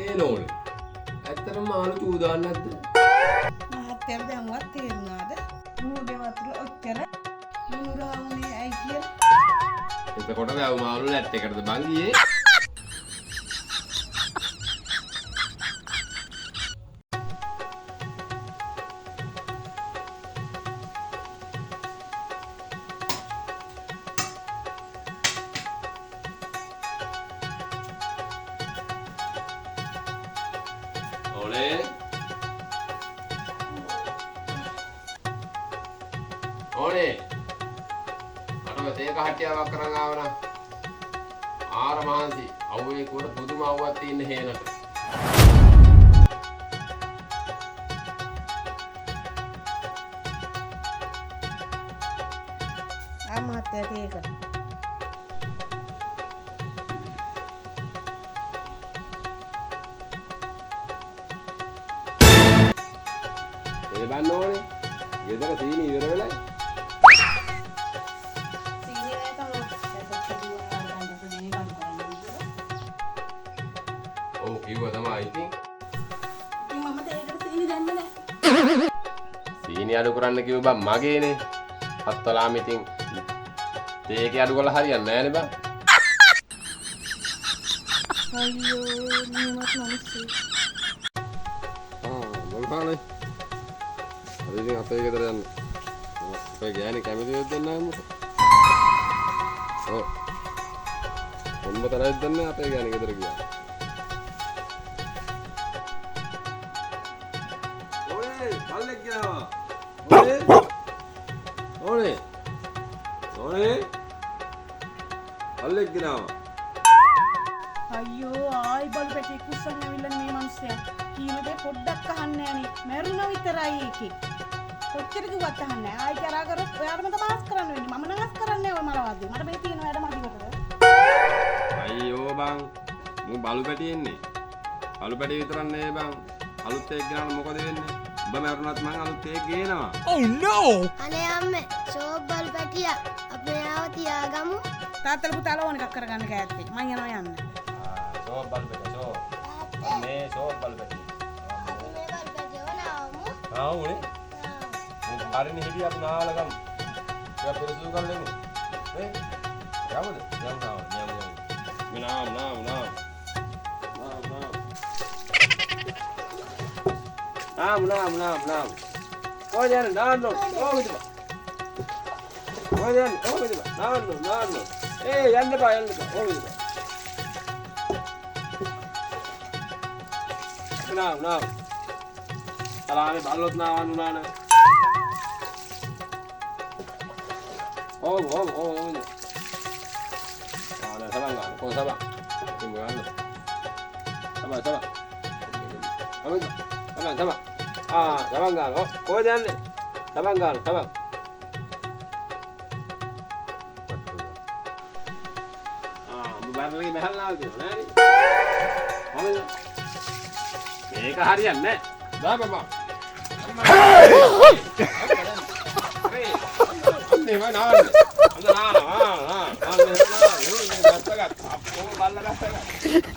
ඒ නෝනේ. ඇත්තටම මාළු චූ දාන්න නැද්ද? මහත්තයාට දැන්වත් තේරුණාද? මූදේ වතුර ඔච්චර ලුණුරා වුණේ ඇයි කියලා? එතකොට වැව් මාළු ලැට් එකටද බං ගියේ? ඕනේ මට තේ කහට්ටියාවක් කරන් ආවනම් ආර මහන්සි අවුවේ කොට පුදුම අවුවක් තියෙන හේනට මහත්තයාට ඒක ඒ බන්න ඕනේ ගෙදර සීනි ඉවර වෙලා ඔව් කිව්වා තමයි ඉතින් මම තේකට සීනි දැම්මේ නැහැ. සීනි අඩු කරන්න කිව්ව බං මගේනේ හත්වලාම ඉතින් තේකේ අඩු කරලා හරියන්නේ නැහනේ බං අයියෝ නියමත් මිනිස්සු. මොල්පානේ අද ඉතින් අපේ ගෙදර යන්න අපේ ගෑණි කැමති වෙද්ද දෙන්නාමට ඔව් කොම්බතරයි දෙන්නේ අපේ ගෑණි ගෙදර ගියා ඕනේ පල්ලෙක් ගියා ඕනේ පල්ලෙක් ගියා අයියෝ ආයි බලු පැටි කුස්සන් ඇවිල්ලා මේ මිනිස්සයා කීම දේ පොඩ්ඩක් අහන්නේ නැහනේ මැරුණා විතරයි ඒකේ කොච්චර කිව්වත් අහන්නේ නැහැ ආයි කරා කරොත් ඔයාලම තමයි අස් කරන්න වෙන්නේ මම නම් අස් කරන්නේ නැහැ ඔය මරවාදී මට මේ තියෙන වැඩ මදිකට අයියෝ බං මු බලු පැටි එන්නේ බලු පැටි විතරක් නේ බං අලුත් එක් ගනන මොකද වෙන්නේ ඔබ මැරුණත් මං අලුත් එක් ගේනවා Oh no! අනේ අම්මේ ෂෝප් බල් පැටියා අපේ ආව තියාගමු. තාත්තල පුතාලා ඕන එකක් කරගන්න කෑත්තේ මං යනවා යන්න ෂෝප් බලු පැටි ෂෝප් මේ ෂෝප් බලු පැටි අපි මේ බල් පැටියව නාවමු. ආවුනේ මු හරිනේ හිටිය අපි නාලගම් ඒක පෙරසු කරලෙමු ඈ යමුද යමු මේ නාම කොහෙද යන්නේ නාන්න ඕවිද කොහෙද යන්නේ ඕවිද නාන්න ඒ යන්න බා ඕවිද නාම අලානේ බල්ලොත් නාවන්න උනාන ඕව ආන සබන් ගන්න කො සබන් ඉතින් ගන්න සබන් සබන් ගන්න කොහෙද යන්නේ සබන් ගන්න බාරලගේ මහල් නාවද නෑනේ මොකද මේක හරියන්නේ නෑ බා බබා අන්නේ වයි නාවන්නේ අන්න නාන අන්නේ ගත්තගත් අපෝ බල්ල ගත්තගත්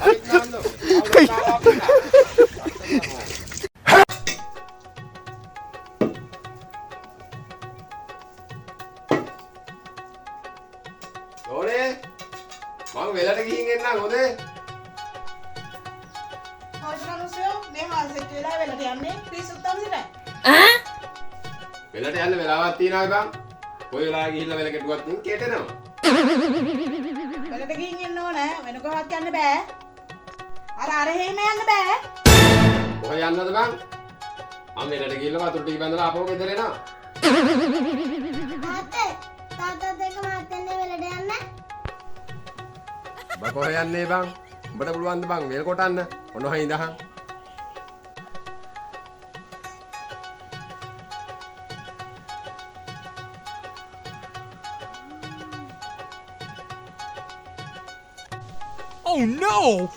අයිත් නාන්නෝ ඕනේ මම වෙලට ගිහින් එන්නම් හොඳේ හොස්මනුසයෝ මේ මාසෙට වෙලා වෙලට යන්නේ පිස්සුත් අම්සිලා වෙලට යන්න වෙලාවක් තියනවා බං කොයි වෙලාවෙ ගිහිල්ලා වෙල කෙටුවත් නින් කෙටෙනවා වෙලට ගිහින් එන්න ඕනේ වෙන කොහොමවත් යන්න බෑ අර හේම යන්න බෑ කොහෙ යන්නද බං මම වෙලට ගිහිල්ලා වතුර ටික බැඳලා ආපහු ගෙදර එනවා තාත්තේ තාත්තත් එක්ක මාත් එන්නේ වෙලට යන්න. බා කොහෙ යන්නේ බං උඹට පුළුවන් ද බං වෙල් කොටන්න ඔන්න හොයි ඉඳහන් Oh no!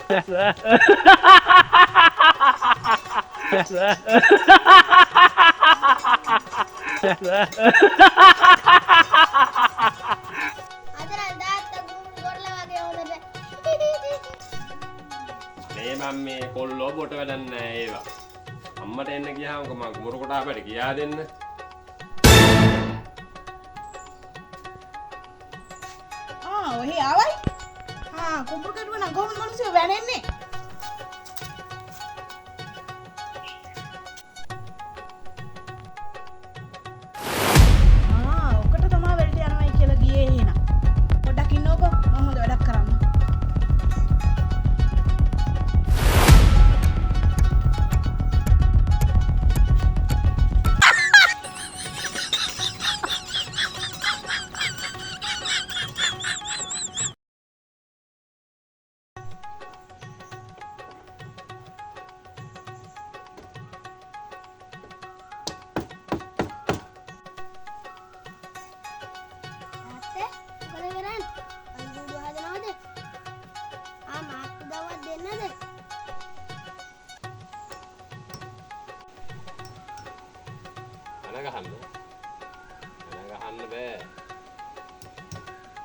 අදට තාත්තා ගුරු ගොඩලා වගේ හොඳට. මේ මම මේ කොල්ලෝ බොට වැඩක් නැහැ ඒවා. අම්මට එන්න ගියාම මම කුඹුර කොට අපට කියා දෙන්න. ඔහි ආවයි. කුඹුර කටුව නම් කොහොමද මිනිස්සු වැනෙන්නේ? ඔකට තමයි වෙලට යනවායි කියලා ගියේ එහෙනම්. පොඩ්ඩක් ඉන්නකෝ මම හොඳ වැඩක් කරන්න. තාත්තේ මොකද කරන්නේ? අඳුරු හදනවද? මාත් උදව්වක් දෙන්නද? අන ගහන්න බෑ.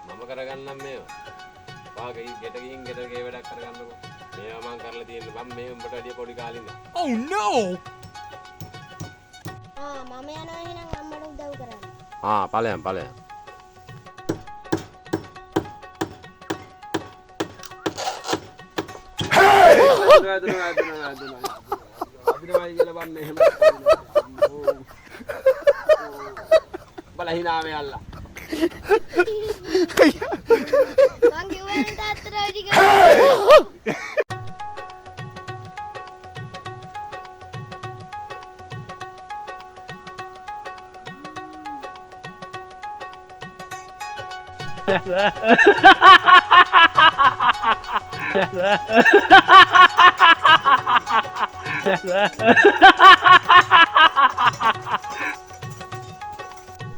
මම කරගන්නම් මේවා. වාගේ ගෙට ගිහින් ගෙට ගේ වැඩක් කරගන්නකෝ. මේවා මං කරලා තියෙන්නේ මම මේ උඹට වැඩිය පොඩි කාලේ ඉඳන්. මම යනවා එහෙනම් අම්මට උදව් කරන්න. ඵලයන්. අදිනවයි කියලා බන්නේ එහෙම. බල හිනාවේ අල්ලා. මං කිව්වනේ තාත්තට වැඩි කරන්න.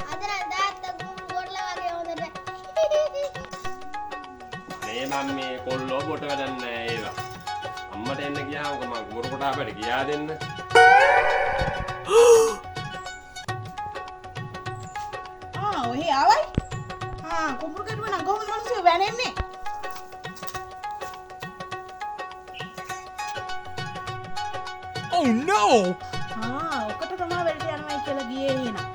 අද නම් තාත්තා කුඹුරු කොටලා වගේ හොඳට. මේ මම මේ කොල්ලෝ බොට වැඩක් නැහැ ඒවා. අම්මට එන්න ගියාම මම කුඹුර කොට අපට කියා දෙන්න. ඔහි ආවයි. කුඹුර කටුව නම් කොහොමද මිනිස්සු වැනෙන්නේ? ඔකට තමයි වෙලට යනවායි කියලා ගියේ එහෙනම්.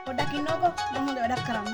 පොඩ්ඩක් ඉන්නකෝ මම හොඳ වැඩක් කරන්න.